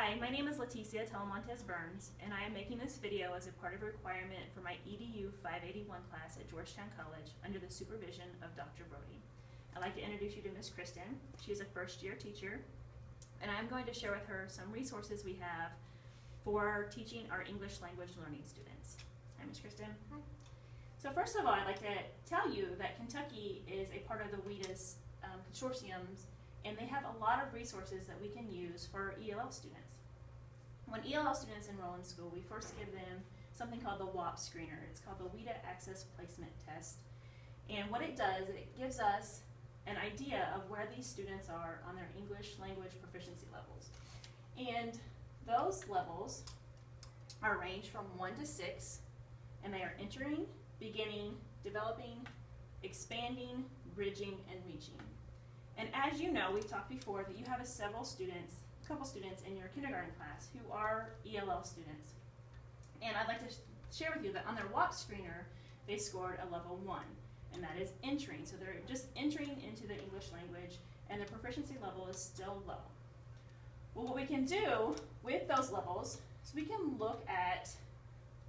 Hi, my name is Talamantes-Burns, and I am making this video as a part of a requirement for my EDU 581 class at Georgetown College under the supervision of Dr. Brody. I'd like to introduce you to Ms. Kristen. She is a first-year teacher, and I'm going to share with her some resources we have for teaching our English language learning students. Hi, Ms. Kristen. Hi. So first of all, I'd like to tell you that Kentucky is a part of the WIDA's consortiums, and they have a lot of resources that we can use for ELL students. When ELL students enroll in school, we first give them something called the WAP screener. It's called the WIDA Access Placement Test. And what it does, it gives us an idea of where these students are on their English language proficiency levels. And those levels are ranged from 1 to 6, and they are entering, beginning, developing, expanding, bridging, and reaching. And as you know, we've talked before that you have a couple students in your kindergarten class who are ELL students. And I'd like to share with you that on their WAP screener, they scored a level 1, and that is entering. So they're just entering into the English language, and their proficiency level is still low. Well, what we can do with those levels is we can look at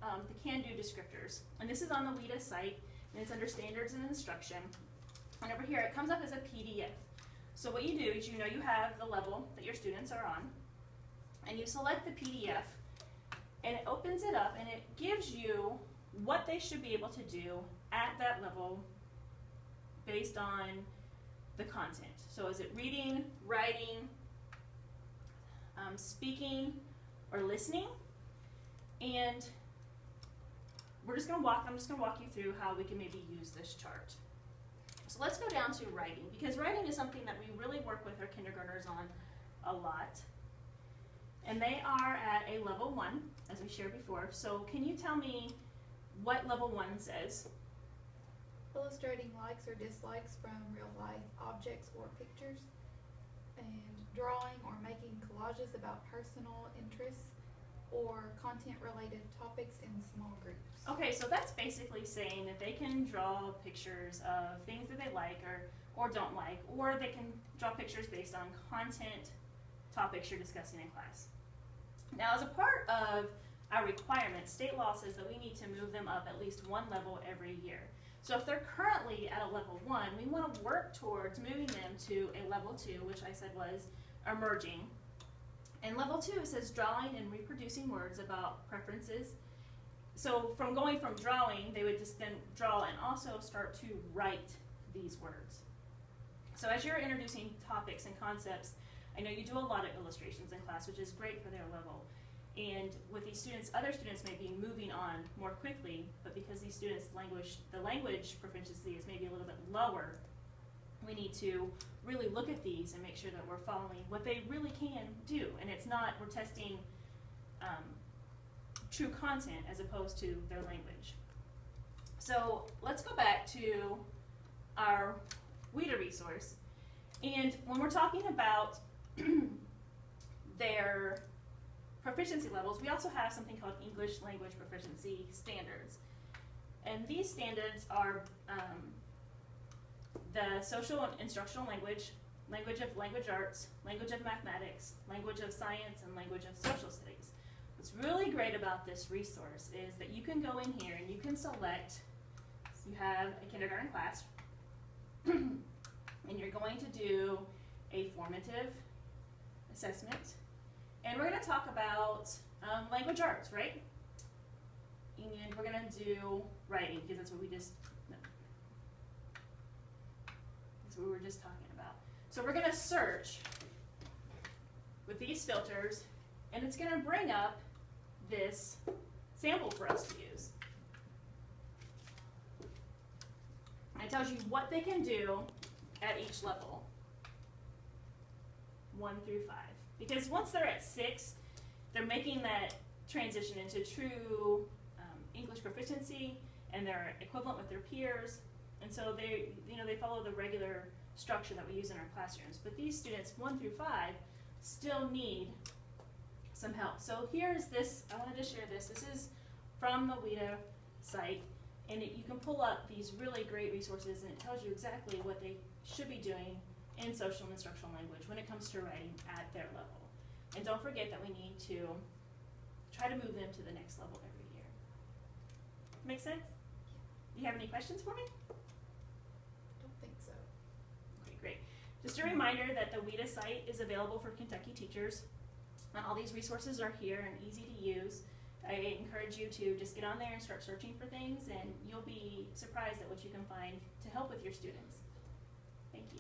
the can-do descriptors. And this is on the WIDA site, and it's under Standards and Instruction. And over here, it comes up as a PDF. So what you do is you have the level that your students are on, and you select the PDF, and it opens it up, and it gives you what they should be able to do at that level based on the content. So is it reading, writing, speaking, or listening? And I'm just going to walk you through how we can maybe use this chart. So let's go down to writing, because writing is something that we really work with our kindergartners on a lot. And they are at a level 1, as we shared before. So can you tell me what level 1 says? Illustrating likes or dislikes from real life objects or pictures, and drawing or making collages about personal interests or content-related topics in small groups. Okay, so that's basically saying that they can draw pictures of things that they like or don't like, or they can draw pictures based on content topics you're discussing in class. Now, as a part of our requirements, state law says that we need to move them up at least 1 level every year. So if they're currently at a level 1, we want to work towards moving them to a level 2, which I said was emerging. And level 2 says drawing and reproducing words about preferences. So going from drawing, they would just then draw and also start to write these words. So as you're introducing topics and concepts, I know you do a lot of illustrations in class, which is great for their level. And with these students, other students may be moving on more quickly, but because these students' the language proficiency is maybe a little bit lower, we need to really look at these and make sure that we're following what they really can do. And it's not, we're testing true content as opposed to their language. So let's go back to our WIDA resource. And when we're talking about their proficiency levels, we also have something called English language proficiency standards. And these standards are the social and instructional language, language of language arts, language of mathematics, language of science, and language of social studies. What's really great about this resource is that you can go in here and you can select, you have a kindergarten class, and you're going to do a formative assessment. And we're going to talk about language arts, right? And we're going to do writing, because that's what we were just talking about. So we're going to search with these filters, and it's going to bring up this sample for us to use. And it tells you what they can do at each level, 1 through 5. Because once they're at 6, they're making that transition into true English proficiency, and they're equivalent with their peers. And so they follow the regular structure that we use in our classrooms. But these students, 1 through 5, still need some help. So here's this, I wanted to share this. This is from the WIDA site, and you can pull up these really great resources, and it tells you exactly what they should be doing in social and instructional language when it comes to writing at their level. And don't forget that we need to try to move them to the next level every year. Make sense? Do you have any questions for me? Don't think so. Okay, great. Just a reminder that the WIDA site is available for Kentucky teachers. And all these resources are here and easy to use. I encourage you to just get on there and start searching for things, and you'll be surprised at what you can find to help with your students. Thank you.